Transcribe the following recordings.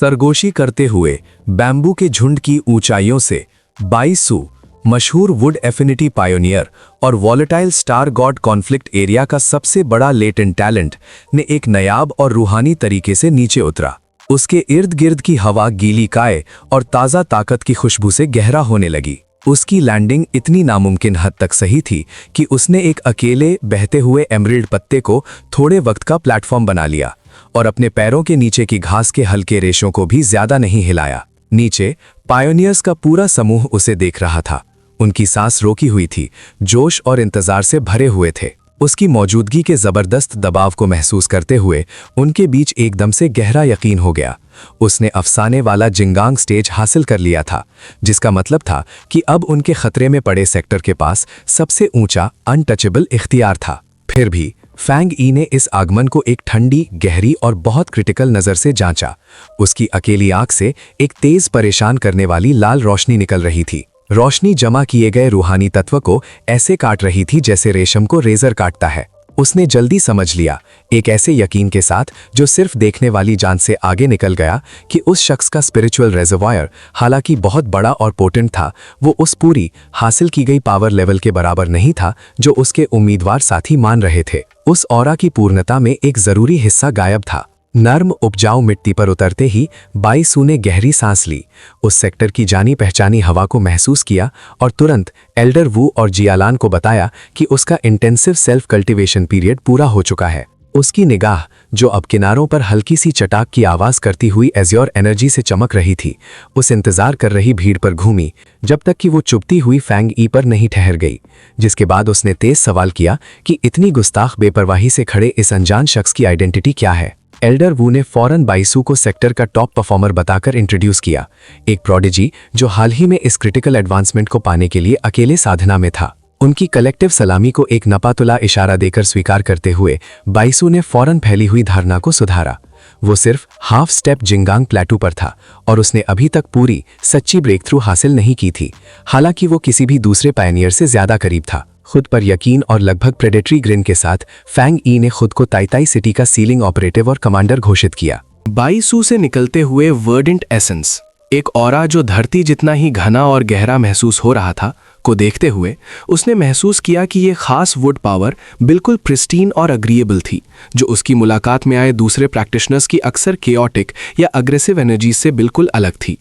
सरगोशी करते हुए बैम्बू के झुंड की ऊंचाइयों से बाईसू, मशहूर वुड एफिनिटी पायोनियर और volatile star God conflict area का सबसे बड़ा लेटेंट टैलेंट ने एक नायाब और रूहानी तरीके से नीचे उतरा। उसके इर्द गिर्द की हवा गीली काय और ताज़ा ताकत की खुशबू से गहरा होने लगी। उसकी लैंडिंग इतनी नामुमकिन हद तक सही थी कि उसने एक अकेले बहते हुए एमरिल्ड पत्ते को थोड़े वक्त का प्लेटफॉर्म बना लिया और अपने पैरों के नीचे की घास के हल्के रेशों को भी ज्यादा नहीं हिलाया। नीचे पायोनियर्स का पूरा समूह उसे देख रहा था। उनकी सांस रोकी हुई थी, जोश और इंतजार से भरे हुए थे। उसकी मौजूदगी के जबरदस्त दबाव को महसूस करते हुए उनके बीच एकदम से गहरा यकीन हो गया। उसने अफसाने वाला जिंगांग स्टेज हासिल कर लिया था, जिसका मतलब था कि अब उनके खतरे में पड़े सेक्टर के पास सबसे ऊंचा अनटचेबल इख्तियार था। फिर भी फैंग ई ने इस आगमन को एक ठंडी, गहरी और बहुत क्रिटिकल नज़र से जांचा। उसकी अकेली आंख से एक तेज परेशान करने वाली लाल रोशनी निकल रही थी। रोशनी जमा किए गए रूहानी तत्व को ऐसे काट रही थी जैसे रेशम को रेजर काटता है। उसने जल्दी समझ लिया, एक ऐसे यकीन के साथ जो सिर्फ देखने वाली जान से आगे निकल गया, कि उस शख्स का स्पिरिचुअल रेजर्वायर हालांकि बहुत बड़ा और पोटेंट था, वो उस पूरी हासिल की गई पावर लेवल के बराबर नहीं था जो उसके उम्मीदवार साथी मान रहे थे। उस ऑरा की पूर्णता में एक जरूरी हिस्सा गायब था। नर्म उपजाऊ मिट्टी पर उतरते ही बाईसू ने गहरी सांस ली, उस सेक्टर की जानी पहचानी हवा को महसूस किया और तुरंत एल्डर वू और जियालान को बताया कि उसका इंटेंसिव सेल्फ कल्टीवेशन पीरियड पूरा हो चुका है। उसकी निगाह, जो अब किनारों पर हल्की सी चटाक की आवाज करती हुई एज़्योर एनर्जी से चमक रही थी, उस इंतजार कर रही भीड़ पर घूमी जब तक कि वो चुभती हुई फैंग ई पर नहीं ठहर गई। जिसके बाद उसने तेज सवाल किया कि इतनी गुस्ताख बेपरवाही से खड़े इस अनजान शख्स की आइडेंटिटी क्या है। एल्डर वू ने फौरन बाईसू को सेक्टर का टॉप परफॉर्मर बताकर इंट्रोड्यूस किया, एक प्रोडिजी जो हाल ही में इस क्रिटिकल एडवांसमेंट को पाने के लिए अकेले साधना में था। उनकी कलेक्टिव सलामी को एक नपातुला इशारा देकर स्वीकार करते हुए बाईसू ने फौरन फैली हुई धारणा को सुधारा। वो सिर्फ हाफ स्टेप जिंगांग प्लेटू पर था और उसने अभी तक पूरी सच्ची ब्रेक थ्रू हासिल नहीं की थी। हालांकि वो किसी भी दूसरे पायनियर से ज्यादा करीब था। खुद पर यकीन और लगभग प्रेडेटरी ग्रिन के साथ फैंग ई ने खुद को ताइताई सिटी का सीलिंग ऑपरेटिव और कमांडर घोषित किया। बाईसू से निकलते हुए वर्डेंट एसेंस, एक ऑरा जो धरती जितना ही घना और गहरा महसूस हो रहा था, को देखते हुए उसने महसूस किया कि ये खास वुड पावर बिल्कुल प्रिस्टीन और अग्रीएबल थी, जो उसकी मुलाकात में आए दूसरे प्रैक्टिशनर्स की अक्सर केओटिक या अग्रेसिव एनर्जी से बिल्कुल अलग थी।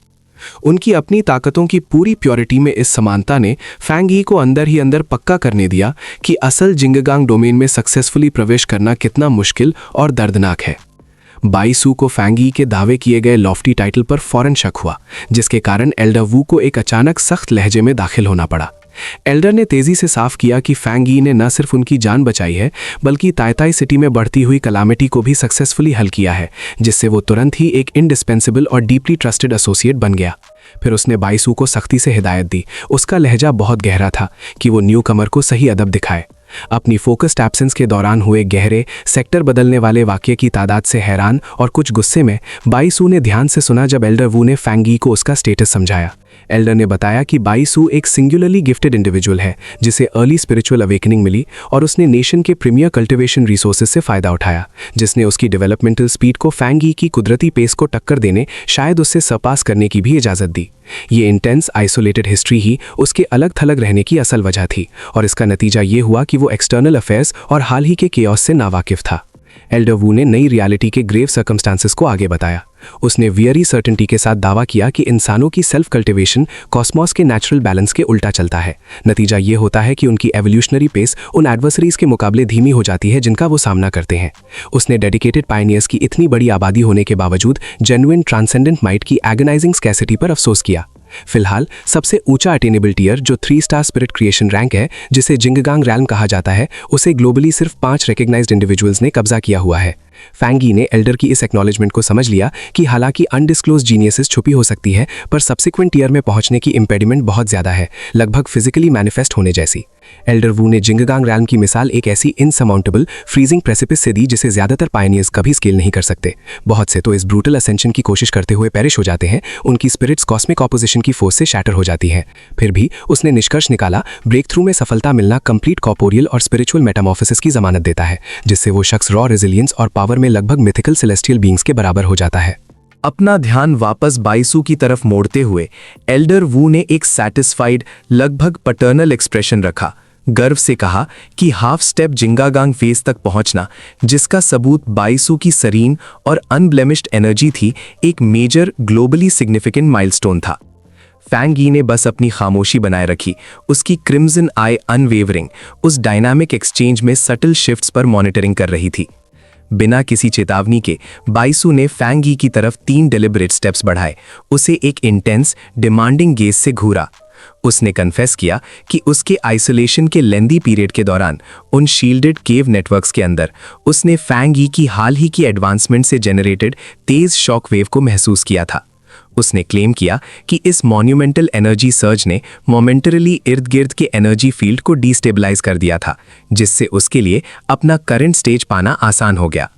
उनकी अपनी ताकतों की पूरी प्योरिटी में इस समानता ने फैंग ई को अंदर ही अंदर पक्का करने दिया कि असल जिंगगांग डोमेन में सक्सेसफुली प्रवेश करना कितना मुश्किल और दर्दनाक है। बाईसू को फैंग ई के दावे किए गए लॉफ्टी टाइटल पर फौरन शक हुआ, जिसके कारण एल्डर वू को एक अचानक सख्त लहजे में दाखिल होना पड़ा। एल्डर ने तेजी से साफ किया कि फैंग ई ने न सिर्फ उनकी जान बचाई है, बल्कि ताइताई सिटी में बढ़ती हुई कलामिटी को भी सक्सेसफुली हल किया है, जिससे वो तुरंत ही एक इंडिस्पेंसिबल और डीपली ट्रस्टेड एसोसिएट बन गया। फिर उसने बाईसू को सख्ती से हिदायत दी। उसका लहजा बहुत गहरा था कि वो न्यू कमर को सही अदब दिखाए। अपनी फोकस्ड एब्सेंस के दौरान हुए गहरे सेक्टर बदलने वाले वाक्य की तादाद से हैरान और कुछ गुस्से में बाईसू ने ध्यान से सुना जब एल्डर वू ने फैंग ई को उसका स्टेटस समझाया। एल्डर ने बताया कि बाईसू एक सिंगुलरली गिफ्टेड इंडिविजुअल है, जिसे अर्ली स्पिरिचुअल अवेकनिंग मिली और उसने नेशन के प्रीमियर कल्टिवेशन रिसोर्सेज से फायदा उठाया, जिसने उसकी डेवलपमेंटल स्पीड को फैंग ई की कुदरती पेस को टक्कर देने, शायद उससे सरपास करने की भी इजाज़त दी। ये इंटेंस आइसोलेटेड हिस्ट्री ही उसके अलग थलग रहने की असल वजह थी, और इसका नतीजा ये हुआ कि वो एक्सटर्नल अफेयर्स और हाल ही के केओस से नावाकिफ था। एल्डर वू ने नई रियलिटी के ग्रेव सर्कमस्टांसेस को आगे बताया। उसने वियरी सर्टेनिटी के साथ दावा किया कि इंसानों की सेल्फ कल्टिवेशन कॉस्मॉस के नेचुरल बैलेंस के उल्टा चलता है। नतीजा ये होता है कि उनकी एवोल्यूशनरी पेस उन एडवर्सरीज के मुकाबले धीमी हो जाती है जिनका वो सामना करते हैं। उसने डेडिकेटेड पायनियर्स की इतनी बड़ी आबादी होने के बावजूद जेन्युइन ट्रांसेंडेंट माइट की एगनाइजिंग स्कैसिटी पर अफसोस किया। फिलहाल सबसे ऊंचा अटेनेबल टियर, जो 3 स्टार स्पिरिट क्रिएशन रैंक है, जिसे जिंगगांग रैल्म कहा जाता है, उसे ग्लोबली सिर्फ 5 रिकग्नाइज्ड इंडिविजुअल्स ने कब्जा किया हुआ है। फैंग ई ने एल्डर की इस एक्नॉलेजमेंट को समझ लिया कि हालांकि अनडिस्क्लोज जीनियसेस छुपी हो सकती है, पर सब्सिक्वेंट टियर में पहुंचने की इम्पेडिमेंट बहुत ज्यादा है, लगभग फिजिकली मैनिफेस्ट होने जैसी। एल्डर वू ने जिंगगांग रैल्म की मिसाल एक ऐसी इनसमाउंटेबल फ्रीजिंग प्रेसिपिस से दी जिसे ज्यादातर पायनियर्स कभी स्केल नहीं कर सकते। बहुत से तो इस ब्रूटल असेंशन की कोशिश करते हुए पेरिश हो जाते हैं, उनकी स्पिरिट्स कॉस्मिक ऑपोजिशन की फोर्स से शैटर हो जाती हैं। फिर भी उसने निष्कर्ष निकाला, ब्रेक थ्रू में सफलता मिलना कंप्लीट कॉर्पोरियल और स्पिरिचुअल मेटामॉर्फोसिस की जमानत देता है, जिससे वो शख्स रॉ रेजिलियंस और पावर में लगभग मिथिकल सेलेस्टियल बीइंग्स के बराबर हो जाता है। अपना ध्यान वापस बाईसू की तरफ मोड़ते हुए एल्डर वू ने एक सैटिस्फाइड, लगभग पैटर्नल एक्सप्रेशन रखा। गर्व से कहा कि हाफ स्टेप जिंगागांग फेज तक पहुंचना, जिसका सबूत बाईसू की सरीन और अनब्लेमिश्ड एनर्जी थी, एक मेजर ग्लोबली सिग्निफिकेंट माइलस्टोन था। फैंग यी ने बस अपनी खामोशी बनाए रखी, उसकी क्रिम्सन आई अनवेवरिंग उस डायनामिक एक्सचेंज में सटल शिफ्ट्स पर मॉनिटरिंग कर रही थी। बिना किसी चेतावनी के बाईसू ने फैंग यी की तरफ 3 डेलिबरेट स्टेप्स बढ़ाए, उसे एक इंटेंस, डिमांडिंग गेज से घूरा। उसने कन्फेस किया कि उसके आइसोलेशन के लेंदी पीरियड के दौरान उन शील्डेड केव नेटवर्क्स के अंदर उसने फैंग यी की हाल ही की एडवांसमेंट से जनरेटेड तेज शॉक वेव को महसूस किया था। उसने क्लेम किया कि इस मॉन्यूमेंटल एनर्जी सर्ज ने मोमेंटरली इर्द गिर्द के एनर्जी फील्ड को डिस्टेबलाइज कर दिया था, जिससे उसके लिए अपना करंट स्टेज पाना आसान हो गया।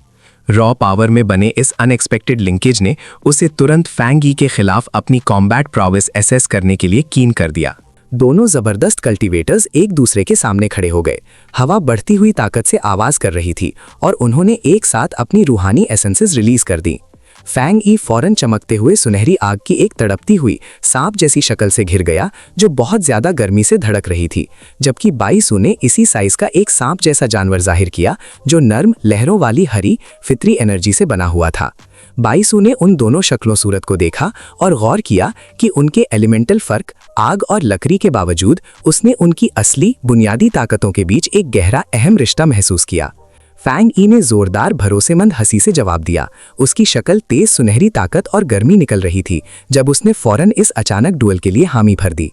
रॉ पावर में बने इस अनएक्सपेक्टेड लिंकेज ने उसे तुरंत फैंग यी के खिलाफ अपनी कॉम्बैट प्रोवेस एसेस करने के लिए कीन कर दिया। दोनों जबरदस्त कल्टीवेटर्स एक दूसरे के सामने खड़े हो गए। हवा बढ़ती हुई ताकत से आवाज कर रही थी और उन्होंने एक साथ अपनी रूहानी एसेंसेस रिलीज कर दी। फैंग यी फौरन चमकते हुए सुनहरी आग की एक तड़पती हुई सांप जैसी शक्ल से घिर गया, जो बहुत ज्यादा गर्मी से धड़क रही थी, जबकि बाईसू ने इसी साइज का एक सांप जैसा जानवर जाहिर किया, जो नर्म लहरों वाली हरी फितरी एनर्जी से बना हुआ था। बाईसू ने उन दोनों शक्लों सूरत को देखा और गौर किया कि उनके एलिमेंटल फर्क, आग और लकड़ी के बावजूद उसने उनकी असली बुनियादी ताकतों के बीच एक गहरा अहम रिश्ता महसूस किया। फैंग यी ने जोरदार भरोसेमंद हंसी से जवाब दिया। उसकी शक्ल तेज सुनहरी ताकत और गर्मी निकल रही थी जब उसने फौरन इस अचानक डुएल के लिए हामी भर दी।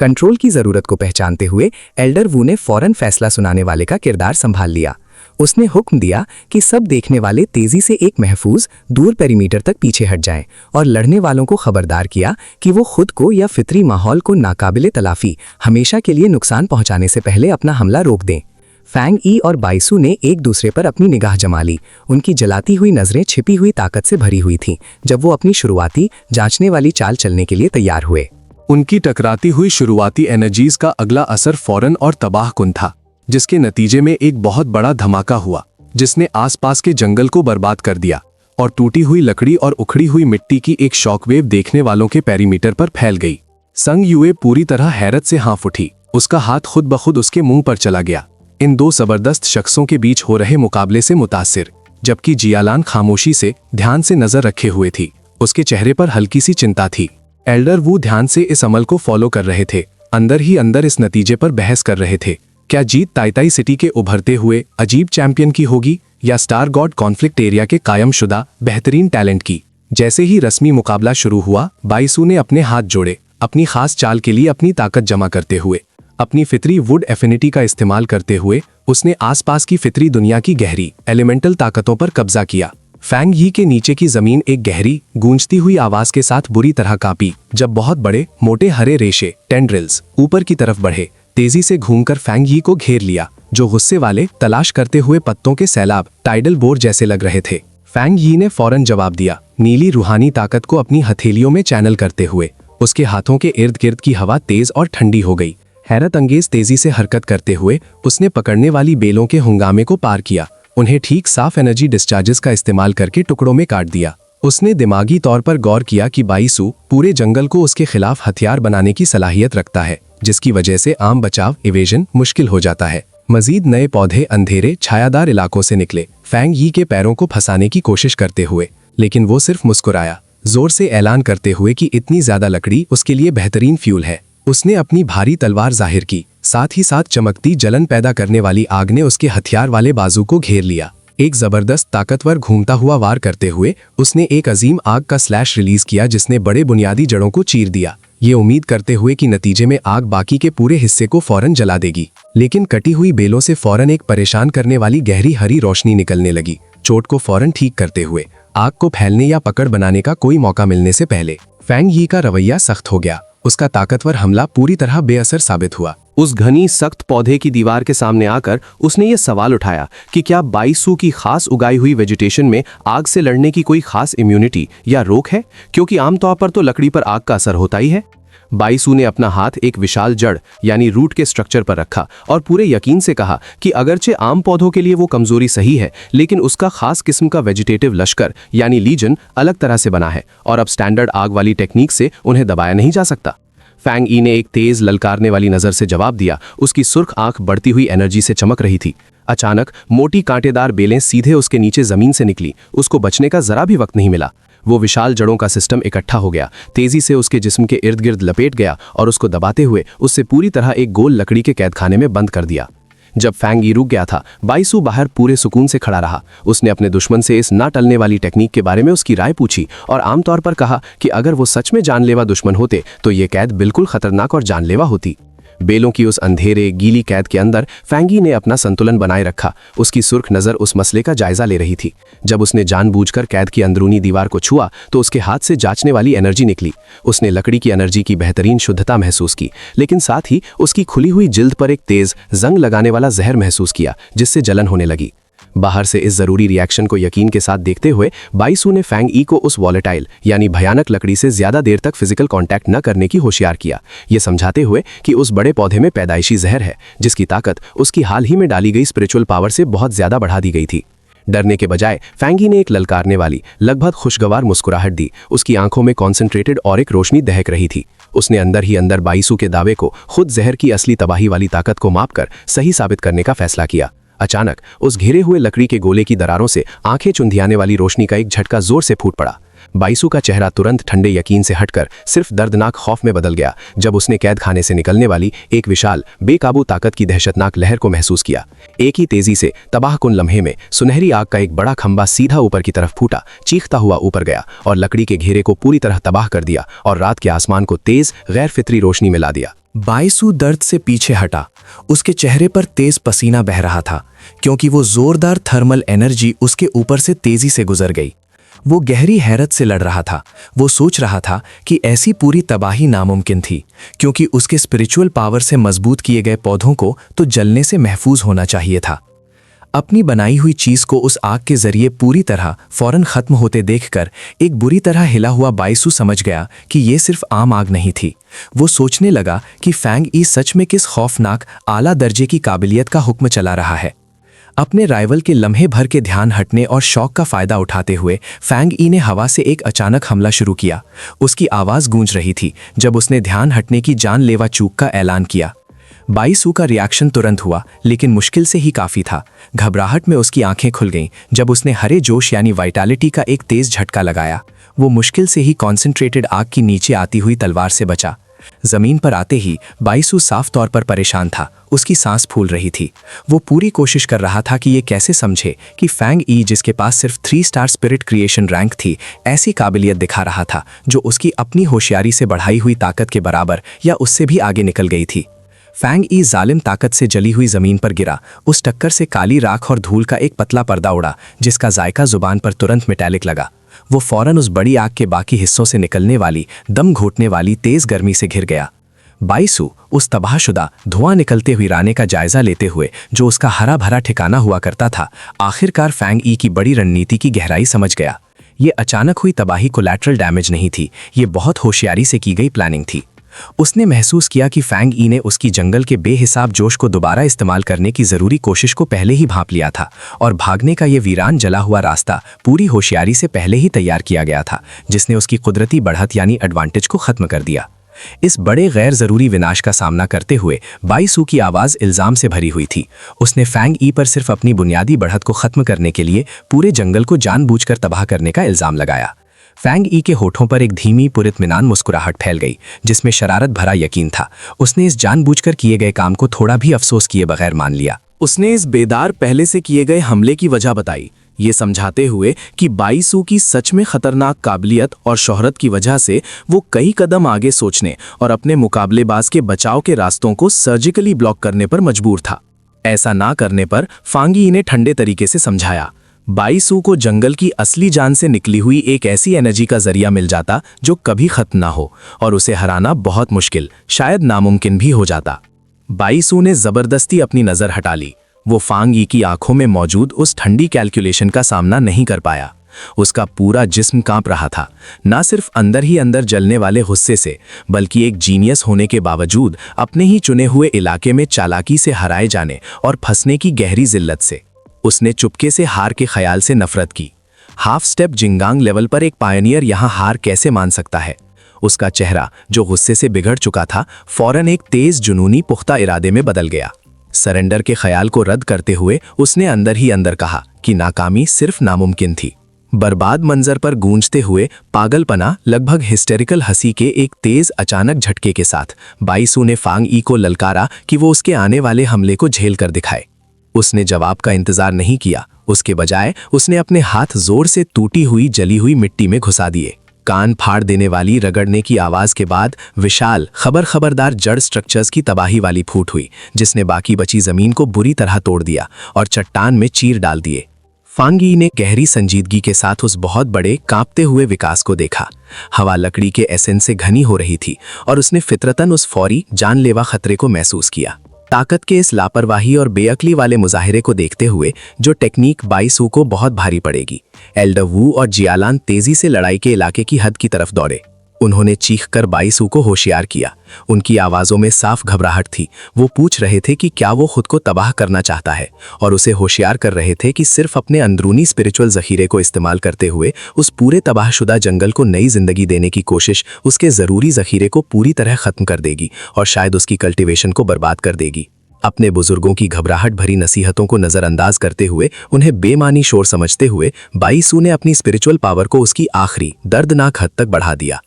कंट्रोल की जरूरत को पहचानते हुए एल्डर वू ने फौरन फैसला सुनाने वाले का किरदार संभाल लिया। उसने हुक्म दिया कि सब देखने वाले तेजी से एक महफूज दूर पेरीमीटर तक पीछे हट जाएं और लड़ने वालों को खबरदार किया कि वो खुद को या फितरी माहौल को नाकाबिले तलाफी हमेशा के लिए नुकसान पहुंचाने से पहले अपना हमला रोक दें। फैंग यी और बाईसू ने एक दूसरे पर अपनी निगाह जमा ली। उनकी जलाती हुई नजरें छिपी हुई ताकत से भरी हुई थीं जब वो अपनी शुरुआती जांचने वाली चाल चलने के लिए तैयार हुए। उनकी टकराती हुई शुरुआती एनर्जीज का अगला असर फौरन और तबाहकुन था, जिसके नतीजे में एक बहुत बड़ा धमाका हुआ, जिसने आसपास के जंगल को बर्बाद कर दिया और टूटी हुई लकड़ी और उखड़ी हुई मिट्टी की एक शॉकवेव देखने वालों के पेरीमीटर पर फैल गई। संग युए पूरी तरह हैरत से हाँफ उठी। उसका हाथ खुद ब खुद उसके मुंह पर चला गया, इन दो जबरदस्त शख्सों के बीच हो रहे मुकाबले से मुतासिर, जबकि जियालान खामोशी से ध्यान से नजर रखे हुए थी। उसके चेहरे पर हल्की सी चिंता थी। एल्डर वू ध्यान से इस अमल को फॉलो कर रहे थे, अंदर ही अंदर इस नतीजे पर बहस कर रहे थे। क्या जीत ताइताई सिटी के उभरते हुए अजीब चैंपियन की होगी या स्टार गॉड कॉन्फ्लिक्ट एरिया के कायमशुदा बेहतरीन टैलेंट की? जैसे ही रस्मी मुकाबला शुरू हुआ, बाईसू ने अपने हाथ जोड़े, अपनी खास चाल के लिए अपनी ताकत जमा करते हुए। अपनी फितरी वुड एफिनिटी का इस्तेमाल करते हुए उसने आसपास की फितरी दुनिया की गहरी एलिमेंटल ताकतों पर कब्जा किया। फैंग यी के नीचे की जमीन एक गहरी गूंजती हुई आवाज के साथ बुरी तरह कांपी जब बहुत बड़े मोटे हरे रेशे टेंड्रिल्स ऊपर की तरफ बढ़े, तेजी से घूमकर फैंग यी को घेर लिया, जो गुस्से वाले तलाश करते हुए पत्तों के सैलाब टाइडल बोर जैसे लग रहे थे। फैंग यी ने फौरन जवाब दिया, नीली रूहानी ताकत को अपनी हथेलियों में चैनल करते हुए। उसके हाथों के इर्द गिर्द की हवा तेज और ठंडी हो गई। हैरत अंगेज तेजी से हरकत करते हुए उसने पकड़ने वाली बेलों के हंगामे को पार किया, उन्हें ठीक साफ एनर्जी डिस्चार्जेस का इस्तेमाल करके टुकड़ों में काट दिया। उसने दिमागी तौर पर गौर किया कि बाईसू पूरे जंगल को उसके खिलाफ हथियार बनाने की सलाहियत रखता है, जिसकी वजह से आम बचाव इवेजन मुश्किल हो जाता है। मजीद नए पौधे अंधेरे छायादार इलाकों से निकले, फैंग यी के पैरों को फंसाने की कोशिश करते हुए, लेकिन वो सिर्फ मुस्कुराया, जोर से ऐलान करते हुए कि इतनी ज्यादा लकड़ी उसके लिए बेहतरीन फ्यूल है। उसने अपनी भारी तलवार जाहिर की, साथ ही साथ चमकती जलन पैदा करने वाली आग ने उसके हथियार वाले बाजू को घेर लिया। एक जबरदस्त ताकतवर घूमता हुआ वार करते हुए उसने एक अजीम आग का स्लैश रिलीज किया, जिसने बड़े बुनियादी जड़ों को चीर दिया, ये उम्मीद करते हुए कि नतीजे में आग बाकी के पूरे हिस्से को फौरन जला देगी। लेकिन कटी हुई बेलों से फौरन एक परेशान करने वाली गहरी हरी रोशनी निकलने लगी। चोट को फौरन ठीक करते हुए आग को फैलने या पकड़ बनाने का कोई मौका मिलने से पहले फैंग यी का रवैया सख्त हो गया। उसका ताकतवर हमला पूरी तरह बेअसर साबित हुआ। उस घनी सख्त पौधे की दीवार के सामने आकर उसने ये सवाल उठाया कि क्या बाईसू की खास उगाई हुई वेजिटेशन में आग से लड़ने की कोई खास इम्यूनिटी या रोक है, क्योंकि आमतौर पर तो लकड़ी पर आग का असर होता ही है। बाईसू ने अपना हाथ एक विशाल जड़ यानी रूट के स्ट्रक्चर पर रखा और पूरे यकीन से कहा कि अगरचे आम पौधों के लिए वो कमजोरी सही है, लेकिन उसका खास किस्म का वेजिटेटिव लश्कर यानी लीजन अलग तरह से बना है और अब स्टैंडर्ड आग वाली टेक्निक से उन्हें दबाया नहीं जा सकता। फैंग ई ने एक तेज ललकारने वाली नजर से जवाब दिया। उसकी सुर्ख आंख बढ़ती हुई एनर्जी से चमक रही थी। अचानक मोटी कांटेदार बेलें सीधे उसके नीचे जमीन से निकली। उसको बचने का जरा भी वक्त नहीं मिला। वो विशाल जड़ों का सिस्टम इकट्ठा हो गया, तेजी से उसके जिस्म के इर्द गिर्द लपेट गया और उसको दबाते हुए उससे पूरी तरह एक गोल लकड़ी के कैदखाने में बंद कर दिया। जब फैंग ई रुक गया था, बाईसू बाहर पूरे सुकून से खड़ा रहा। उसने अपने दुश्मन से इस ना टलने वाली टेक्निक के बारे में उसकी राय पूछी और आमतौर पर कहा कि अगर वो सच में जानलेवा दुश्मन होते तो ये कैद बिल्कुल खतरनाक और जानलेवा होती। बेलों की उस अंधेरे गीली कैद के अंदर फैंगी ने अपना संतुलन बनाए रखा। उसकी सुर्ख नज़र उस मसले का जायजा ले रही थी। जब उसने जानबूझकर कैद की अंदरूनी दीवार को छुआ तो उसके हाथ से जांचने वाली एनर्जी निकली। उसने लकड़ी की एनर्जी की बेहतरीन शुद्धता महसूस की, लेकिन साथ ही उसकी खुली हुई जिल्द पर एक तेज जंग लगाने वाला जहर महसूस किया, जिससे जलन होने लगी। बाहर से इस जरूरी रिएक्शन को यकीन के साथ देखते हुए बाईसू ने फैंग ई को उस वॉलेटाइल यानी भयानक लकड़ी से ज्यादा देर तक फिजिकल कांटेक्ट न करने की होशियार किया, ये समझाते हुए कि उस बड़े पौधे में पैदाइशी जहर है जिसकी ताकत उसकी हाल ही में डाली गई स्पिरिचुअल पावर से बहुत ज्यादा बढ़ा दी गई थी। डरने के बजाय फैंगी ने एक ललकारने वाली लगभग खुशगवार मुस्कुराहट दी। उसकी आंखों में कॉन्सेंट्रेटेड और एक रोशनी दहक रही थी। उसने अंदर ही अंदर बाईसू के दावे को खुद जहर की असली तबाही वाली ताकत को मापकर सही साबित करने का फैसला किया। अचानक उस घिरे हुए लकड़ी के गोले की दरारों से आंखें चुंधियाने वाली रोशनी का एक झटका जोर से फूट पड़ा। बाईसू का चेहरा तुरंत ठंडे यकीन से हटकर सिर्फ दर्दनाक खौफ में बदल गया जब उसने कैद खाने से निकलने वाली एक विशाल बेकाबू ताकत की दहशतनाक लहर को महसूस किया। एक ही तेजी से तबाहकुन लम्हे में सुनहरी आग का एक बड़ा खंबा सीधा ऊपर की तरफ फूटा, चीखता हुआ ऊपर गया और लकड़ी के घेरे को पूरी तरह तबाह कर दिया और रात के आसमान को तेज गैर फितरी रोशनी में ला दिया। बाईसू दर्द से पीछे हटा। उसके चेहरे पर तेज पसीना बह रहा था क्योंकि वो जोरदार थर्मल एनर्जी उसके ऊपर से तेजी से गुजर गई। वो गहरी हैरत से लड़ रहा था। वो सोच रहा था कि ऐसी पूरी तबाही नामुमकिन थी क्योंकि उसके स्पिरिचुअल पावर से मजबूत किए गए पौधों को तो जलने से महफूज होना चाहिए था। अपनी बनाई हुई चीज को उस आग के जरिए पूरी तरह फौरन खत्म होते देखकर एक बुरी तरह हिला हुआ बाईसू समझ गया कि ये सिर्फ आम आग नहीं थी। वो सोचने लगा कि फैंग ई सच में किस खौफनाक आला दर्जे की काबिलियत का हुक्म चला रहा है। अपने राइवल के लम्हे भर के ध्यान हटने और शौक का फायदा उठाते हुए फैंग ई ने हवा से एक अचानक हमला शुरू किया। उसकी आवाज गूंज रही थी जब उसने ध्यान हटने की जानलेवा चूक का ऐलान किया। बाईसू का रिएक्शन तुरंत हुआ, लेकिन मुश्किल से ही काफी था। घबराहट में उसकी आंखें खुल गईं जब उसने हरे जोश यानी वाइटैलिटी का एक तेज झटका लगाया। वो मुश्किल से ही कॉन्सेंट्रेटेड आग की नीचे आती हुई तलवार से बचा। जमीन पर आते ही बाईसू साफ तौर पर परेशान था। उसकी सांस फूल रही थी। वो पूरी कोशिश कर रहा था कि ये कैसे समझे कि फैंग ई, जिसके पास सिर्फ 3 स्टार स्पिरिट क्रिएशन रैंक थी, ऐसी काबिलियत दिखा रहा था जो उसकी अपनी होशियारी से बढ़ाई हुई ताकत के बराबर या उससे भी आगे निकल गई थी। फैंग ई जालिम ताकत से जली हुई जमीन पर गिरा। उस टक्कर से काली राख और धूल का एक पतला पर्दा उड़ा जिसका जायका जुबान पर तुरंत मेटालिक लगा। वो फौरन उस बड़ी आग के बाकी हिस्सों से निकलने वाली दम घोटने वाली तेज गर्मी से घिर गया। बाईसू उस तबाहशुदा धुआं निकलते हुए राने का जायजा लेते हुए जो उसका हरा भरा ठिकाना हुआ करता था, आखिरकार फैंग ई की बड़ी रणनीति की गहराई समझ गया। ये अचानक हुई तबाही कोलैटरल डैमेज नहीं थी, ये बहुत होशियारी से की गई प्लानिंग थी। उसने महसूस किया कि फैंग ई ने उसकी जंगल के बेहिसाब जोश को दोबारा इस्तेमाल करने की जरूरी कोशिश को पहले ही भांप लिया था और भागने का ये वीरान जला हुआ रास्ता पूरी होशियारी से पहले ही तैयार किया गया था, जिसने उसकी कुदरती बढ़त यानी एडवांटेज को खत्म कर दिया। इस बड़े गैर जरूरी विनाश का सामना करते हुए बाईसू की आवाज इल्जाम से भरी हुई थी। उसने फैंग ई पर सिर्फ अपनी बुनियादी बढ़त को खत्म करने के लिए पूरे जंगल को जानबूझकर तबाह करने का इल्जाम लगाया। फैंग ई के होठों पर एक धीमी पुरितमिनान मुस्कुराहट फैल गई जिसमें शरारत भरा यकीन था। उसने इस जानबूझकर किए गए काम को थोड़ा भी अफसोस किए बगैर मान लिया। उसने इस बेदार पहले से किए गए हमले की वजह बताई, ये समझाते हुए कि बाईसू की सच में खतरनाक काबिलियत और शोहरत की वजह से वो कई कदम आगे सोचने और अपने मुकाबलेबाज के बचाव के रास्तों को सर्जिकली ब्लॉक करने पर मजबूर था। ऐसा ना करने पर फांगी ने ठंडे तरीके से समझाया, बाईसू को जंगल की असली जान से निकली हुई एक ऐसी एनर्जी का जरिया मिल जाता जो कभी खत्म ना हो और उसे हराना बहुत मुश्किल, शायद नामुमकिन भी हो जाता। बाईसू ने जबरदस्ती अपनी नजर हटा ली। वो फांग ई की आंखों में मौजूद उस ठंडी कैलकुलेशन का सामना नहीं कर पाया। उसका पूरा जिस्म कांप रहा था, ना सिर्फ अंदर ही अंदर जलने वाले गुस्से से, बल्कि एक जीनियस होने के बावजूद अपने ही चुने हुए इलाके में चालाकी से हराए जाने और फंसने की गहरी जिल्लत से। उसने चुपके से हार के ख्याल से नफरत की। हाफ स्टेप जिंगांग लेवल पर एक पायनियर यहाँ हार कैसे मान सकता है? उसका चेहरा, जो गुस्से से बिगड़ चुका था, फौरन एक तेज जुनूनी पुख्ता इरादे में बदल गया। सरेंडर के ख्याल को रद्द करते हुए उसने अंदर ही अंदर कहा कि नाकामी सिर्फ नामुमकिन थी। बर्बाद मंजर पर गूंजते हुए पागलपना, लगभग हिस्टेरिकल हंसी के एक तेज अचानक झटके के साथ बाईसू ने फांग ई को ललकारा कि वो उसके आने वाले हमले को झेल कर दिखाए। उसने जवाब का इंतजार नहीं किया, उसके बजाय उसने अपने हाथ जोर से टूटी हुई जली हुई मिट्टी में घुसा दिए। कान फाड़ देने वाली रगड़ने की आवाज के बाद विशाल खबरदार जड़ स्ट्रक्चर्स की तबाही वाली फूट हुई, जिसने बाकी बची जमीन को बुरी तरह तोड़ दिया और चट्टान में चीर डाल दिए। फांगी ने गहरी संजीदगी के साथ उस बहुत बड़े कांपते हुए विकास को देखा। हवा लकड़ी के एसेंस से घनी हो रही थी और उसने फितरतन उस फौरी जानलेवा खतरे को महसूस किया। ताकत के इस लापरवाही और बेअक्ली वाले मुजाहिरे को देखते हुए जो टेक्निक बाईसू को बहुत भारी पड़ेगी। एल्डर वू और जियालान तेजी से लड़ाई के इलाके की हद की तरफ दौड़े। उन्होंने चीखकर बाईसू को होशियार किया। उनकी आवाज़ों में साफ घबराहट थी। वो पूछ रहे थे कि क्या वो खुद को तबाह करना चाहता है, और उसे होशियार कर रहे थे कि सिर्फ अपने अंदरूनी स्पिरिचुअल ज़ख़ीरे को इस्तेमाल करते हुए उस पूरे तबाहशुदा जंगल को नई जिंदगी देने की कोशिश उसके ज़रूरी ज़ख़ीरे को पूरी तरह ख़त्म कर देगी और शायद उसकी कल्टिवेशन को बर्बाद कर देगी। अपने बुजुर्गों की घबराहट भरी नसीहतों को नज़रअंदाज करते हुए, उन्हें बेमानी शोर समझते हुए, बाईसू ने अपनी स्पिरिचुअल पावर को उसकी आखिरी दर्दनाक हद तक बढ़ा दिया।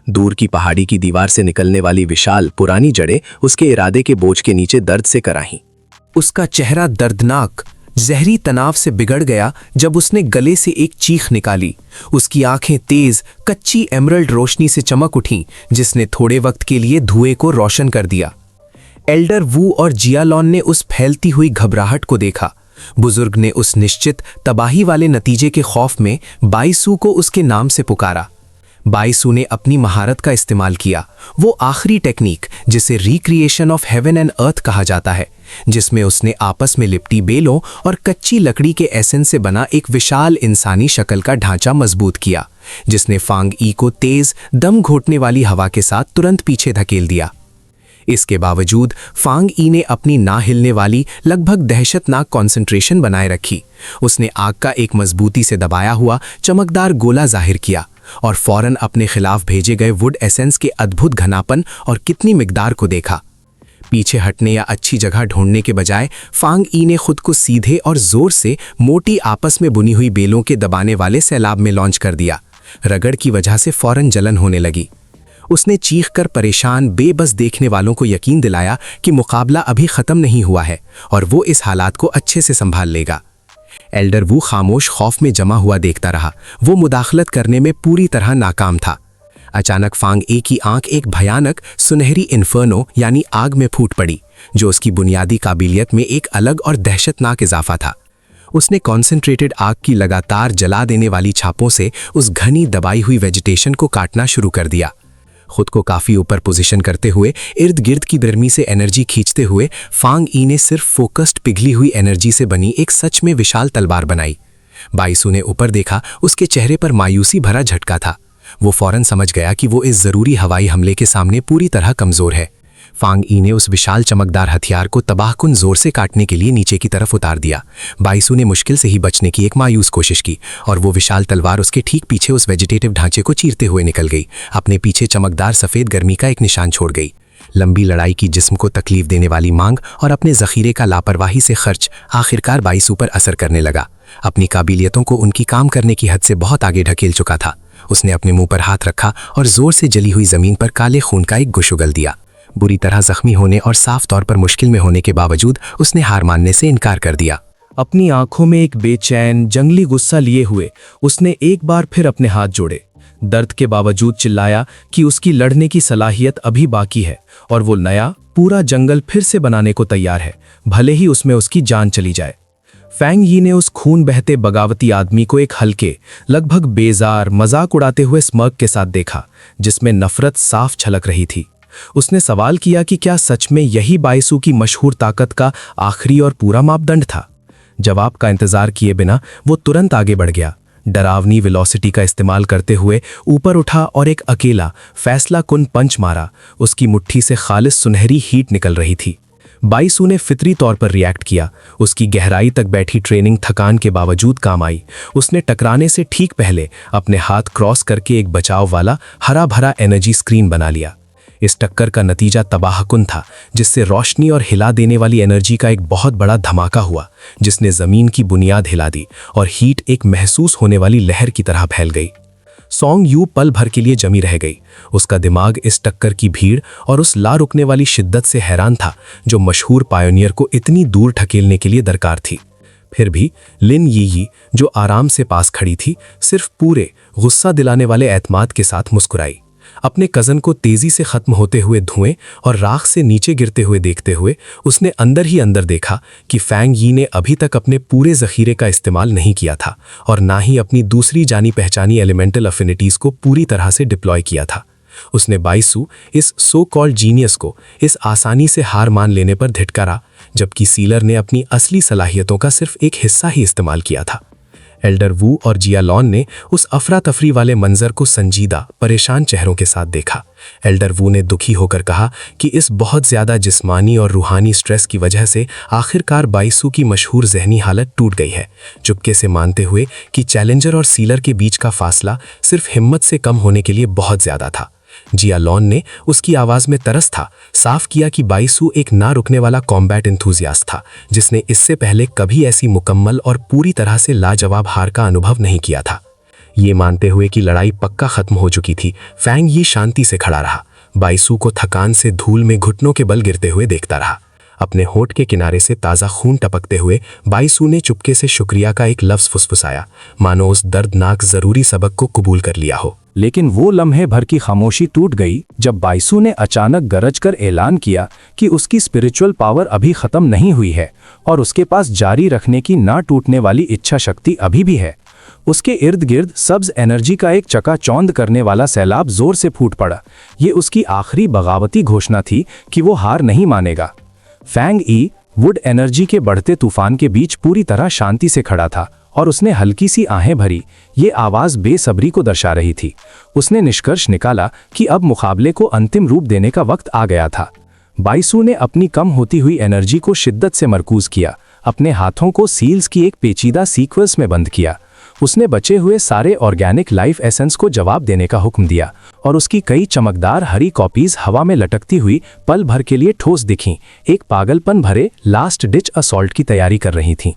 दूर की पहाड़ी की दीवार से निकलने वाली विशाल पुरानी जड़ें उसके इरादे के बोझ के नीचे दर्द से कराहीं। उसका चेहरा दर्दनाक जहरी तनाव से बिगड़ गया जब उसने गले से एक चीख निकाली। उसकी आंखें तेज कच्ची एमरल्ड रोशनी से चमक उठीं, जिसने थोड़े वक्त के लिए धुएं को रोशन कर दिया। एल्डर वू और जियालॉन ने उस फैलती हुई घबराहट को देखा। बुजुर्ग ने उस निश्चित तबाही वाले नतीजे के खौफ में बाईसू को उसके नाम से पुकारा। बाईसू ने अपनी महारत का इस्तेमाल किया, वो आखिरी टेक्निक जिसे recreation of heaven and earth कहा जाता है, जिसमें उसने आपस में लिपटी बेलों और कच्ची लकड़ी के एसेंस से बना एक विशाल इंसानी शक्ल का ढांचा मजबूत किया, जिसने फांग ई को तेज दम घोटने वाली हवा के साथ तुरंत पीछे धकेल दिया। इसके बावजूद फांग ई ने अपनी ना हिलने वाली लगभग दहशतनाक कंसंट्रेशन बनाए रखी। उसने आग का एक मजबूती से दबाया हुआ चमकदार गोला जाहिर किया और फौरन अपने खिलाफ भेजे गए वुड एसेंस के अद्भुत घनापन और कितनी मिकदार को देखा। पीछे हटने या अच्छी जगह ढूंढने के बजाय फांग ई ने खुद को सीधे और जोर से मोटी आपस में बुनी हुई बेलों के दबाने वाले सैलाब में लॉन्च कर दिया। रगड़ की वजह से फौरन जलन होने लगी। उसने चीखकर परेशान बेबस देखने वालों को यकीन दिलाया कि मुकाबला अभी ख़त्म नहीं हुआ है और वो इस हालात को अच्छे से संभाल लेगा। एल्डर वू खामोश खौफ में जमा हुआ देखता रहा। वो मुदाखलत करने में पूरी तरह नाकाम था। अचानक फांग ए की आंख एक भयानक सुनहरी इन्फर्नो यानी आग में फूट पड़ी, जो उसकी बुनियादी काबिलियत में एक अलग और दहशतनाक इजाफा था। उसने कॉन्सेंट्रेटेड आग की लगातार जला देने वाली छापों से उस घनी दबाई हुई वेजिटेशन को काटना शुरू कर दिया। खुद को काफी ऊपर पोजीशन करते हुए इर्द गिर्द की गर्मी से एनर्जी खींचते हुए फांग ई ने सिर्फ फोकस्ड पिघली हुई एनर्जी से बनी एक सच में विशाल तलवार बनाई। बाईसू ने ऊपर देखा। उसके चेहरे पर मायूसी भरा झटका था। वो फौरन समझ गया कि वो इस जरूरी हवाई हमले के सामने पूरी तरह कमजोर है। फांग ई ने उस विशाल चमकदार हथियार को तबाहकुन जोर से काटने के लिए नीचे की तरफ उतार दिया। बाईसू ने मुश्किल से ही बचने की एक मायूस कोशिश की और वो विशाल तलवार उसके ठीक पीछे उस वेजिटेटिव ढांचे को चीरते हुए निकल गई। अपने पीछे चमकदार सफ़ेद गर्मी का एक निशान छोड़ गई। लंबी लड़ाई की जिस्म को तकलीफ देने वाली मांग और अपने जखीरे का लापरवाही से खर्च आखिरकार बाईसू पर असर करने लगा। अपनी काबिलियतों को उनकी काम करने की हद से बहुत आगे ढकेल चुका था। उसने अपने मुंह पर हाथ रखा और जोर से जली हुई जमीन पर काले खून का एक गुश उगल दिया। बुरी तरह जख्मी होने और साफ तौर पर मुश्किल में होने के बावजूद उसने हार मानने से इनकार कर दिया। अपनी आंखों में एक बेचैन जंगली गुस्सा लिए हुए उसने एक बार फिर अपने हाथ जोड़े। दर्द के बावजूद चिल्लाया कि उसकी लड़ने की सलाहियत अभी बाकी है और वो नया पूरा जंगल फिर से बनाने को तैयार है, भले ही उसमें उसकी जान चली जाए। फैंग यी ने उस खून बहते बगावती आदमी को एक हल्के, लगभग बेजार मजाक उड़ाते हुए स्मर्क के साथ देखा, जिसमें नफरत साफ छलक रही थी। उसने सवाल किया कि क्या सच में यही बाईसू की मशहूर ताकत का आखिरी और पूरा मापदंड था। जवाब का इंतजार किए बिना वो तुरंत आगे बढ़ गया। डरावनी वेलोसिटी का इस्तेमाल करते हुए ऊपर उठा और एक अकेला फैसला कुन पंच मारा। उसकी मुट्ठी से खालिस सुनहरी हीट निकल रही थी। बाईसू ने फितरी तौर पर रिएक्ट किया। उसकी गहराई तक बैठी ट्रेनिंग थकान के बावजूद काम आई। उसने टकराने से ठीक पहले अपने हाथ क्रॉस करके एक बचाव वाला हरा भरा एनर्जी स्क्रीन बना लिया। इस टक्कर का नतीजा तबाहकुन था, जिससे रोशनी और हिला देने वाली एनर्जी का एक बहुत बड़ा धमाका हुआ, जिसने जमीन की बुनियाद हिला दी और हीट एक महसूस होने वाली लहर की तरह फैल गई। सॉन्ग यू पल भर के लिए जमी रह गई। उसका दिमाग इस टक्कर की भीड़ और उस ला रुकने वाली शिद्दत से हैरान था जो मशहूर पायोनियर को इतनी दूर ढकेलने के लिए दरकार थी। फिर भी लिन यी जो आराम से पास खड़ी थी, सिर्फ पूरे गुस्सा दिलाने वाले एतमाद के साथ मुस्कुराई। अपने कज़न को तेजी से खत्म होते हुए धुएं और राख से नीचे गिरते हुए देखते हुए उसने अंदर ही अंदर देखा कि फैंग यी ने अभी तक अपने पूरे ज़ख़ीरे का इस्तेमाल नहीं किया था और ना ही अपनी दूसरी जानी पहचानी एलिमेंटल अफिनिटीज़ को पूरी तरह से डिप्लॉय किया था। उसने बाईसू, इस सो कॉल्ड जीनियस को, इस आसानी से हार मान लेने पर धिटकारा, जबकि सीलर ने अपनी असली सलाहियतों का सिर्फ एक हिस्सा ही इस्तेमाल किया था। एल्डर वू और जियालॉन ने उस अफरा तफरी वाले मंजर को संजीदा, परेशान चेहरों के साथ देखा। एल्डर वू ने दुखी होकर कहा कि इस बहुत ज़्यादा जिस्मानी और रूहानी स्ट्रेस की वजह से आखिरकार बाईसू की मशहूर जहनी हालत टूट गई है, चुपके से मानते हुए कि चैलेंजर और सीलर के बीच का फासला सिर्फ हिम्मत से कम होने के लिए बहुत ज़्यादा था। जियालॉन ने, उसकी आवाज़ में तरस था, साफ किया कि बाईसू एक ना रुकने वाला कॉम्बैट एंथुजियास्ट था, जिसने इससे पहले कभी ऐसी मुकम्मल और पूरी तरह से लाजवाब हार का अनुभव नहीं किया था। ये मानते हुए कि लड़ाई पक्का खत्म हो चुकी थी, फैंग यी शांति से खड़ा रहा। बाईसू को थकान से धूल में घुटनों के बल गिरते हुए देखता रहा। अपने होठ के किनारे से ताज़ा खून टपकते हुए बाईसू ने चुपके से शुक्रिया का एक लफ्ज़ फुसफुसाया, मानो उस दर्दनाक ज़रूरी सबक को कबूल कर लिया हो। लेकिन वो लम्हे भर की खामोशी टूट गई जब बाईसू ने अचानक गरज कर ऐलान किया कि उसकी स्पिरिचुअल पावर अभी ख़त्म नहीं हुई है और उसके पास जारी रखने की ना टूटने वाली इच्छा शक्ति अभी भी है। उसके इर्द गिर्द सब्ज एनर्जी का एक चकाचौंध करने वाला सैलाब जोर से फूट पड़ा। ये उसकी आखिरी बगावती घोषणा थी कि वो हार नहीं मानेगा। फैंग ई वुड एनर्जी के बढ़ते तूफान के बीच पूरी तरह शांति से खड़ा था और उसने हल्की सी आहें भरी। ये आवाज़ बेसब्री को दर्शा रही थी। उसने निष्कर्ष निकाला कि अब मुकाबले को अंतिम रूप देने का वक्त आ गया था। बाईसू ने अपनी कम होती हुई एनर्जी को शिद्दत से मरकूज किया, अपने हाथों को सील्स की एक पेचीदा सीक्वेंस में बंद किया। उसने बचे हुए सारे ऑर्गेनिक लाइफ एसेंस को जवाब देने का हुक्म दिया और उसकी कई चमकदार हरी कॉपीज हवा में लटकती हुई पल भर के लिए ठोस दिखीं, एक पागलपन भरे लास्ट डिच असॉल्ट की तैयारी कर रही थीं।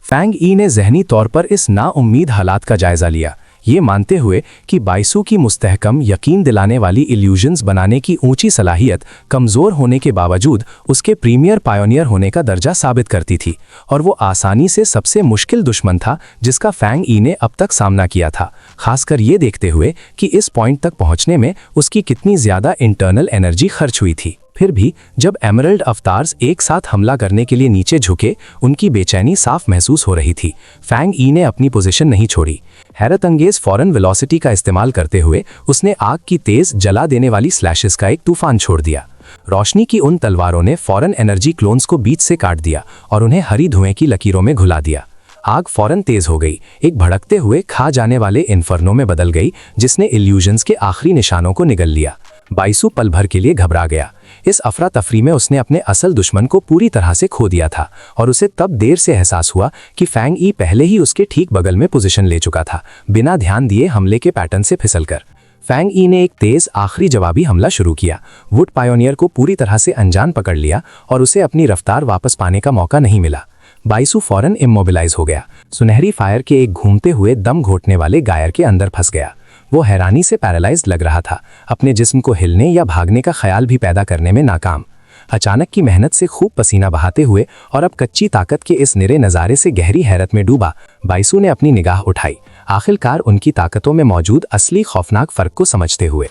फैंग ई ने जहनी तौर पर इस नाउम्मीद हालात का जायजा लिया, ये मानते हुए कि बाईसू की मुस्तहकम, यकीन दिलाने वाली इल्यूजन्स बनाने की ऊंची सलाहियत कमज़ोर होने के बावजूद उसके प्रीमियर पायोनियर होने का दर्जा साबित करती थी और वो आसानी से सबसे मुश्किल दुश्मन था जिसका फैंग ई ने अब तक सामना किया था, खासकर ये देखते हुए कि इस पॉइंट तक पहुंचने में उसकी कितनी ज़्यादा इंटरनल एनर्जी खर्च हुई थी। फिर भी जब एमरल्ड अवतार्स एक साथ हमला करने के लिए नीचे झुके, उनकी बेचैनी साफ महसूस हो रही थी। फैंग ई ने अपनी पोजीशन नहीं छोड़ी। हैरत अंगेज फॉरन वेलोसिटी का इस्तेमाल करते हुए उसने आग की तेज जला देने वाली स्लैशेस का एक तूफान छोड़ दिया। रोशनी की उन तलवारों ने फॉरन एनर्जी क्लोन्स को बीच से काट दिया और उन्हें हरी धुएं की लकीरों में घुला दिया। आग फौरन तेज हो गई, एक भड़कते हुए खा जाने वाले इन्फर्नो में बदल गई, जिसने इल्यूजन्स के आखिरी निशानों को निगल लिया। बाईसू पल भर के लिए घबरा गया। इस अफरा तफरी में उसने अपने असल दुश्मन को पूरी तरह से खो दिया था और उसे तब देर से एहसास हुआ कि फैंग ई पहले ही उसके ठीक बगल में पोजीशन ले चुका था, बिना ध्यान दिए हमले के पैटर्न से फिसलकर। फैंग ई ने एक तेज आखिरी जवाबी हमला शुरू किया। वुड पायोनियर को पूरी तरह से अनजान पकड़ लिया और उसे अपनी रफ्तार वापस पाने का मौका नहीं मिला। बाईसू फौरन इमोबिलाइज हो गया, सुनहरी फायर के एक घूमते हुए दम घोटने वाले गायर के अंदर फंस गया। वो हैरानी से पैरालाइज्ड लग रहा था, अपने जिस्म को हिलने या भागने का ख्याल भी पैदा करने में नाकाम। अचानक की मेहनत से खूब पसीना बहाते हुए और अब कच्ची ताकत के इस निरे नज़ारे से गहरी हैरत में डूबा, बाईसू ने अपनी निगाह उठाई, आखिरकार उनकी ताकतों में मौजूद असली खौफनाक फर्क को समझते हुए।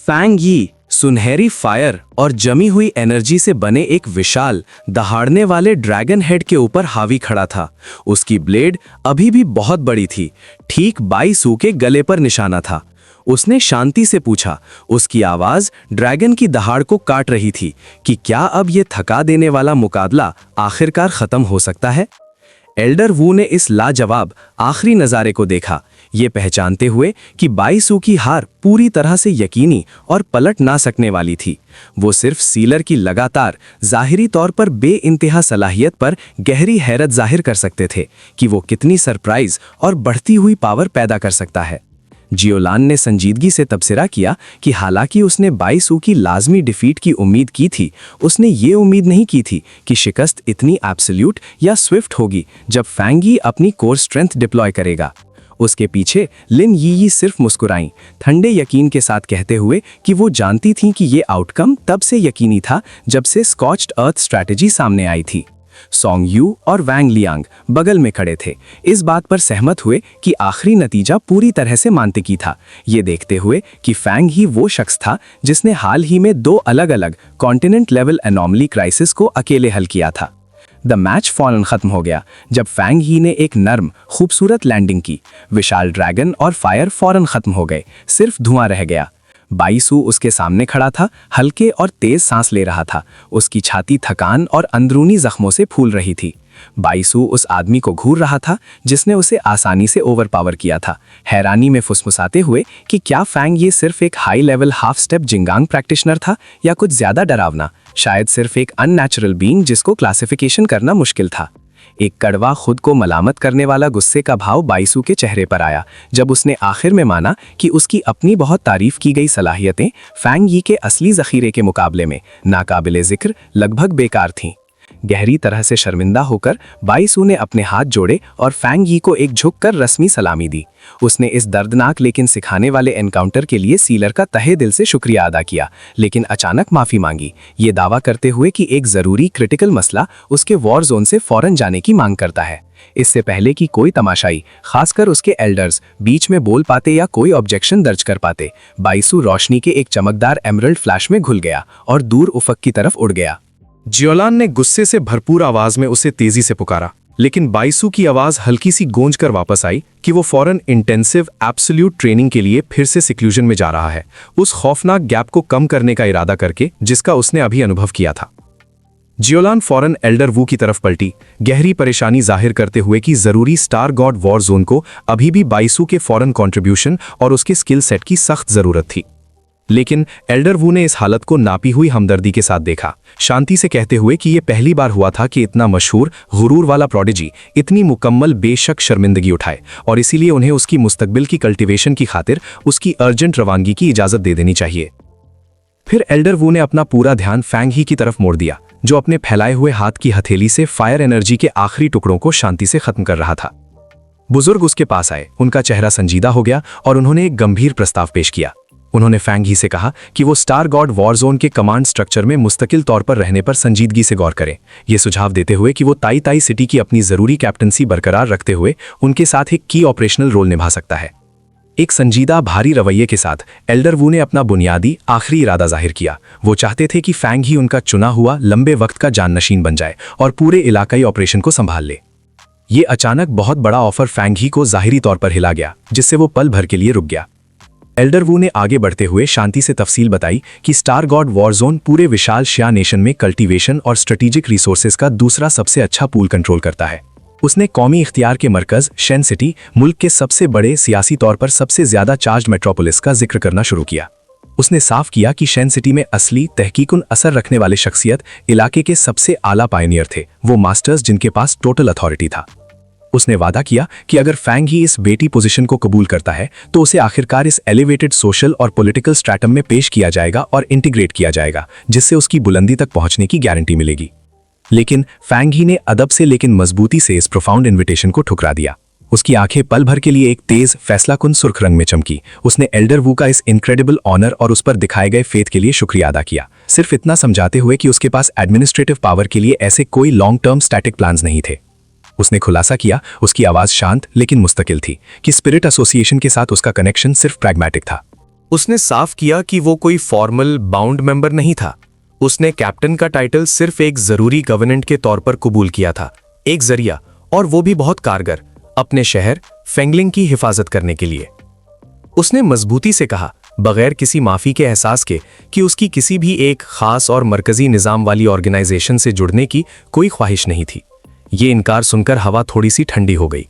फैंग यी सुनहरी फायर और जमी हुई एनर्जी से बने एक विशाल, दहाड़ने वाले ड्रैगन हेड के ऊपर हावी खड़ा था। उसकी ब्लेड अभी भी बहुत बड़ी थी, ठीक बाईसू के गले पर निशाना था। उसने शांति से पूछा, उसकी आवाज ड्रैगन की दहाड़ को काट रही थी, कि क्या अब ये थका देने वाला मुकाबला आखिरकार खत्म हो सकता है? एल्डर वू ने इस लाजवाब आखिरी नज़ारे को देखा, ये पहचानते हुए कि बाईसू की हार पूरी तरह से यकीनी और पलट ना सकने वाली थी। वो सिर्फ सीलर की लगातार ज़ाहिरी तौर पर बेइंतहा सलाहियत पर गहरी हैरत जाहिर कर सकते थे कि वो कितनी सरप्राइज और बढ़ती हुई पावर पैदा कर सकता है। जियोलान ने संजीदगी से तबसरा किया कि हालांकि उसने बाईसू की लाजमी डिफीट की उम्मीद की थी, उसने ये उम्मीद नहीं की थी कि शिकस्त इतनी एब्सोल्यूट या स्विफ्ट होगी जब फैंग यी अपनी कोर स्ट्रेंथ डिप्लॉय करेगा। उसके पीछे लिन यी सिर्फ मुस्कुराईं, ठंडे यकीन के साथ कहते हुए कि वो जानती थीं कि ये आउटकम तब से यकीनी था जब से स्कॉच्ड अर्थ स्ट्रैटेजी सामने आई थी। सोंग यू और वैंग लियांग बगल में खड़े थे, इस बात पर सहमत हुए कि आखिरी नतीजा पूरी तरह से मांतिकी था, ये देखते हुए कि फैंग ही वो शख्स था जिसने हाल ही में 2 अलग-अलग कॉन्टिनेंट लेवल एनॉमली क्राइसिस को अकेले हल किया था। द मैच फौरन खत्म हो गया जब फैंग ही ने एक नर्म खूबसूरत लैंडिंग की। विशाल ड्रैगन और फायर फौरन खत्म हो गए, सिर्फ धुआं रह गया। बाईसू उसके सामने खड़ा था, हल्के और तेज सांस ले रहा था। उसकी छाती थकान और अंदरूनी जख्मों से फूल रही थी। बाईसू उस आदमी को घूर रहा था जिसने उसे आसानी से ओवरपावर किया था, हैरानी में फुसफुसाते हुए कि क्या फैंग ये सिर्फ एक हाई लेवल हाफ स्टेप जिंगांग प्रैक्टिशनर था या कुछ ज्यादा डरावना, शायद सिर्फ एक अननेचुरल बीइंग जिसको क्लासिफिकेशन करना मुश्किल था। एक कड़वा, खुद को मलामत करने वाला गुस्से का भाव बाईसू के चेहरे पर आया जब उसने आखिर में माना कि उसकी अपनी बहुत तारीफ की गई सलाहियतें फैंग यी के असली जखीरे के मुकाबले में नाकाबिले जिक्र, लगभग बेकार थीं। गहरी तरह से शर्मिंदा होकर बाईसू ने अपने हाथ जोड़े और फैंग यी को एक झुककर रस्मी सलामी दी। उसने इस दर्दनाक लेकिन सिखाने वाले एनकाउंटर के लिए सीलर का तहे दिल से शुक्रिया अदा किया, लेकिन अचानक माफी मांगी, ये दावा करते हुए कि एक जरूरी क्रिटिकल मसला उसके वॉर जोन से फौरन जाने की मांग करता है। इससे पहले कि कोई तमाशाई, खासकर उसके एल्डर्स, बीच में बोल पाते या कोई ऑब्जेक्शन दर्ज कर पाते, बाईसू रोशनी के एक चमकदार एमरल्ड फ्लैश में घुल गया और दूर उफक की तरफ उड़ गया। जियोलान ने गुस्से से भरपूर आवाज में उसे तेजी से पुकारा, लेकिन बाईसू की आवाज हल्की सी गूंज कर वापस आई कि वो फौरन इंटेंसिव एब्सोल्यूट ट्रेनिंग के लिए फिर से सिक्लूजन में जा रहा है, उस खौफनाक गैप को कम करने का इरादा करके जिसका उसने अभी अनुभव किया था। जियोलान फौरन एल्डर वू की तरफ पलटी, गहरी परेशानी जाहिर करते हुए कि जरूरी स्टार गॉड वॉर जोन को अभी भी बाईसू के फौरन कंट्रीब्यूशन और उसके स्किल सेट की सख्त जरूरत थी। लेकिन एल्डर वू ने इस हालत को नापी हुई हमदर्दी के साथ देखा, शांति से कहते हुए कि यह पहली बार हुआ था कि इतना मशहूर गुरूर वाला प्रोडिजी इतनी मुकम्मल बेशक शर्मिंदगी उठाए, और इसीलिए उन्हें उसकी मुस्तकबिल की कल्टीवेशन की खातिर उसकी अर्जेंट रवानगी की इजाजत दे देनी चाहिए। फिर एल्डर वू ने अपना पूरा ध्यान फैंग ही की तरफ मोड़ दिया, जो अपने फैलाए हुए हाथ की हथेली से फायर एनर्जी के आखिरी टुकड़ों को शांति से खत्म कर रहा था। बुजुर्ग उसके पास आए, उनका चेहरा संजीदा हो गया और उन्होंने एक गंभीर प्रस्ताव पेश किया। उन्होंने फैंग ही से कहा कि वो स्टार गॉड वॉर जोन के कमांड स्ट्रक्चर में मुस्तकिल तौर पर रहने पर संजीदगी से गौर करें, ये सुझाव देते हुए कि वो ताई ताई सिटी की अपनी जरूरी कैप्टनसी बरकरार रखते हुए उनके साथ एक की ऑपरेशनल रोल निभा सकता है। एक संजीदा भारी रवैये के साथ एल्डर वू ने अपना बुनियादी आखिरी इरादा जाहिर किया। वो चाहते थे कि फैंग ही उनका चुना हुआ लंबे वक्त का जाननशीन बन जाए और पूरे इलाकाई ऑपरेशन को संभाल ले। ये अचानक बहुत बड़ा ऑफर फैंग ही को जाहिरी तौर पर हिला गया, जिससे वो पल भर के लिए रुक गया। एल्डर वू ने आगे बढ़ते हुए शांति से तफसील बताई कि स्टार गॉड वॉर जोन पूरे विशाल शिया नेशन में कल्टीवेशन और स्ट्रेटेजिक रिसोर्सेज का दूसरा सबसे अच्छा पूल कंट्रोल करता है। उसने कौमी इख्तियार के मरकज शेन सिटी, मुल्क के सबसे बड़े सियासी तौर पर सबसे ज्यादा चार्ज मेट्रोपोलिस का जिक्र करना शुरू किया। उसने साफ किया कि शेन सिटी में असली तहकीकुन असर रखने वाले शख्सियत इलाके के सबसे आला पायनियर थे, वो मास्टर्स जिनके पास टोटल अथॉरिटी था। उसने वादा किया कि अगर फैंग ही इस बेटी पोजीशन को कबूल करता है तो उसे आखिरकार इस एलिवेटेड सोशल और पॉलिटिकल स्ट्रैटम में पेश किया जाएगा और इंटीग्रेट किया जाएगा, जिससे उसकी बुलंदी तक पहुंचने की गारंटी मिलेगी। लेकिन फैंग ही ने अदब से लेकिन मजबूती से इस प्रोफाउंड इन्विटेशन को ठुकरा दिया। उसकी आंखें पल भर के लिए एक तेज फैसलाकुन सुर्ख रंग में चमकी। उसने एल्डर वू का इस इनक्रेडिबल ऑनर और उस पर दिखाए गए फेथ के लिए शुक्रिया अदा किया, सिर्फ इतना समझाते हुए कि उसके पास एडमिनिस्ट्रेटिव पावर के लिए ऐसे कोई लॉन्ग टर्म स्टैटिक प्लान्स नहीं थे। उसने खुलासा किया, उसकी आवाज शांत लेकिन मुस्तकिल थी, कि स्पिरिट एसोसिएशन के साथ उसका कनेक्शन सिर्फ प्रैग्मेटिक था। उसने साफ किया कि वो कोई फॉर्मल बाउंड मेंबर नहीं था। उसने कैप्टन का टाइटल सिर्फ एक जरूरी गवर्नेंट के तौर पर कबूल किया था, एक जरिया, और वो भी बहुत कारगर, अपने शहर फेंगलिंग की हिफाजत करने के लिए। उसने मजबूती से कहा, बगैर किसी माफी के एहसास के, कि उसकी किसी भी एक खास और मरकजी निजाम वाली ऑर्गेनाइजेशन से जुड़ने की कोई ख्वाहिश नहीं थी। ये इनकार सुनकर हवा थोड़ी सी ठंडी हो गई।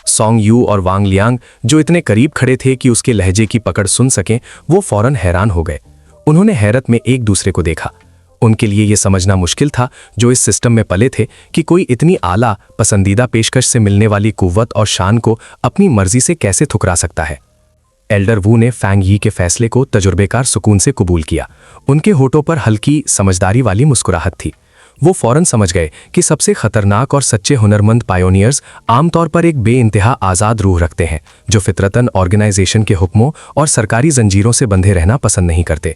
सॉन्ग यू और वांग लियांग, जो इतने करीब खड़े थे कि उसके लहजे की पकड़ सुन सकें, वो फौरन हैरान हो गए। उन्होंने हैरत में एक दूसरे को देखा। उनके लिए यह समझना मुश्किल था, जो इस सिस्टम में पले थे, कि कोई इतनी आला पसंदीदा पेशकश से मिलने वाली कुव्वत और शान को अपनी मर्जी से कैसे ठुकरा सकता है। एल्डर वू ने फैंग यी के फैसले को तजुर्बेकार सुकून से कबूल किया। उनके होठों पर हल्की समझदारी वाली मुस्कुराहट थी। वो फौरन समझ गए कि सबसे खतरनाक और सच्चे हुनरमंद पायोनियर्स आमतौर पर एक बेइंतहा आज़ाद रूह रखते हैं, जो फितरतन ऑर्गेनाइजेशन के हुक्मों और सरकारी जंजीरों से बंधे रहना पसंद नहीं करते।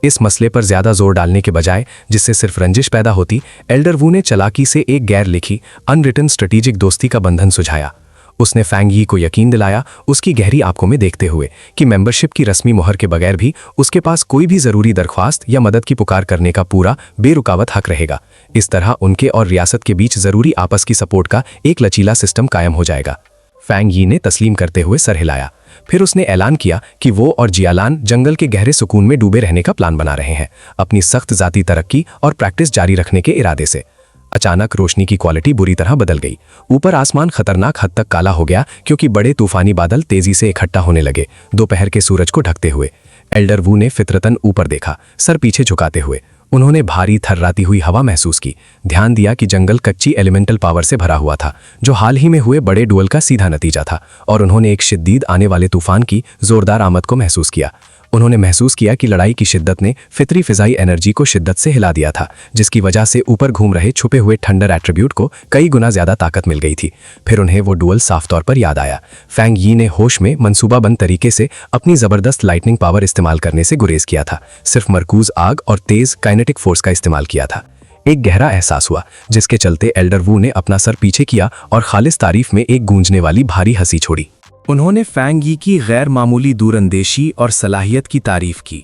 इस मसले पर ज्यादा जोर डालने के बजाय, जिससे सिर्फ रंजिश पैदा होती, एल्डर वू ने चालाकी से एक गैर लिखी अनरिटन स्ट्रेटेजिक दोस्ती का बंधन सुझाया। उसने फैंग यी को यकीन दिलाया, उसकी गहरी आंखों में देखते हुए, कि मेंबरशिप की रस्मी मोहर के बगैर भी उसके पास कोई भी जरूरी दरख्वास्त या मदद की पुकार करने का पूरा बेरुकावत हक रहेगा। इस तरह उनके और रियासत के बीच जरूरी आपस की सपोर्ट का एक लचीला सिस्टम कायम हो जाएगा। फैंग यी ने तस्लीम करते हुए सर हिलाया। फिर उसने ऐलान किया कि वो और जियालान जंगल के गहरे सुकून में डूबे रहने का प्लान बना रहे हैं, अपनी सख्त जाती तरक्की और प्रैक्टिस जारी रखने के इरादे से। अचानक रोशनी की क्वालिटी बुरी तरह बदल गई। ऊपर आसमान खतरनाक हद तक काला हो गया, क्योंकि बड़े तूफानी बादल तेजी से इकट्ठा होने लगे, दोपहर के सूरज को ढकते हुए। एल्डर वू ने फितरतन ऊपर देखा, सर पीछे झुकाते हुए। उन्होंने भारी थर्राती हुई हवा महसूस की, ध्यान दिया कि जंगल कच्ची एलिमेंटल पावर से भरा हुआ था, जो हाल ही में हुए बड़े डुअल का सीधा नतीजा था, और उन्होंने एक शिद्दीद आने वाले तूफान की जोरदार आमद को महसूस किया। उन्होंने महसूस किया कि लड़ाई की शिद्दत ने फितरी फिजाई एनर्जी को शिद्दत से हिला दिया था, जिसकी वजह से ऊपर घूम रहे छुपे हुए थंडर एट्रीब्यूट को कई गुना ज्यादा ताकत मिल गई थी। फिर उन्हें वो डुअल साफ तौर पर याद आया। फैंग यी ने होश में मंसूबाबंद तरीके से अपनी जबरदस्त लाइटनिंग पावर इस्तेमाल करने से गुरेज किया था, सिर्फ मरकूज आग और तेज काइनेटिक फोर्स का इस्तेमाल किया था। एक गहरा एहसास हुआ, जिसके चलते एल्डर वू ने अपना सर पीछे किया और खालिस तारीफ में एक गूंजने वाली भारी हंसी छोड़ी। उन्होंने फैंग यी की गैर मामूली दूरंदेशी और सलाहियत की तारीफ की।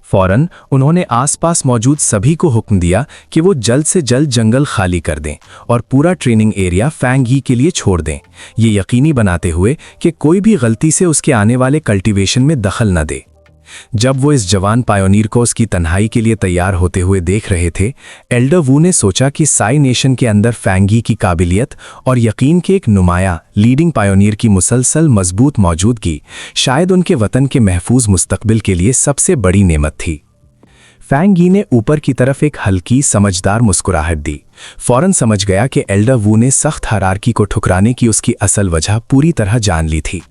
फौरन उन्होंने आसपास मौजूद सभी को हुक्म दिया कि वो जल्द से जल्द जंगल खाली कर दें और पूरा ट्रेनिंग एरिया फैंग यी के लिए छोड़ दें, ये यकीनी बनाते हुए कि कोई भी गलती से उसके आने वाले कल्टीवेशन में दखल न दे। जब वो इस जवान पायोनीर को उसकी तन्हाई के लिए तैयार होते हुए देख रहे थे, एल्डर वू ने सोचा कि साई नेशन के अंदर फैंग यी की काबिलियत और यकीन के एक नुमाया लीडिंग पायोनीर की मुसलसल मजबूत मौजूदगी शायद उनके वतन के महफूज मुस्तकबिल के लिए सबसे बड़ी नेमत थी। फैंग यी ने ऊपर की तरफ एक हल्की समझदार मुस्कुराहट दी। फौरन समझ गया कि एल्डर वू ने सख्त हरारकी को ठुकराने की उसकी असल वजह पूरी तरह जान ली थी।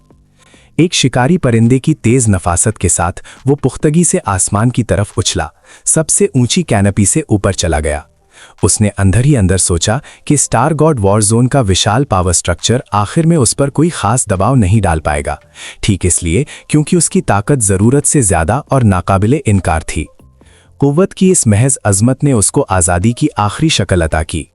एक शिकारी परिंदे की तेज नफासत के साथ वो पुख्तगी से आसमान की तरफ उछला, सबसे ऊंची कैनपी से ऊपर चला गया। उसने अंदर ही अंदर सोचा कि स्टार गॉड वॉर जोन का विशाल पावर स्ट्रक्चर आखिर में उस पर कोई खास दबाव नहीं डाल पाएगा, ठीक इसलिए क्योंकि उसकी ताकत जरूरत से ज्यादा और नाकाबिले इनकार थी। कुव्वत की इस महज अजमत ने उसको आज़ादी की आखिरी शक्ल अता की।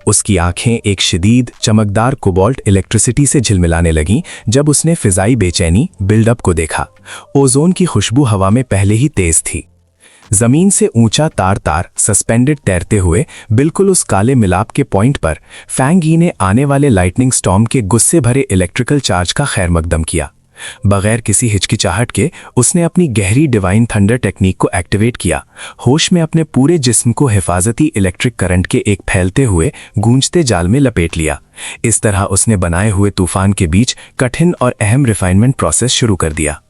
उसकी आंखें एक शदीद चमकदार कोबाल्ट इलेक्ट्रिसिटी से झिलमिलाने लगीं जब उसने फिजाई बेचैनी बिल्डअप को देखा। ओजोन की खुशबू हवा में पहले ही तेज थी। जमीन से ऊंचा तार सस्पेंडेड तैरते हुए बिल्कुल उस काले मिलाप के पॉइंट पर फैंग यी ने आने वाले लाइटनिंग स्टॉर्म के गुस्से भरे इलेक्ट्रिकल चार्ज का खैर मकदम किया। बगैर किसी हिचकिचाहट के उसने अपनी गहरी डिवाइन थंडर टेक्निक को एक्टिवेट किया, होश में अपने पूरे जिस्म को हिफाजती इलेक्ट्रिक करंट के एक फैलते हुए गूंजते जाल में लपेट लिया। इस तरह उसने बनाए हुए तूफान के बीच कठिन और अहम रिफाइनमेंट प्रोसेस शुरू कर दिया।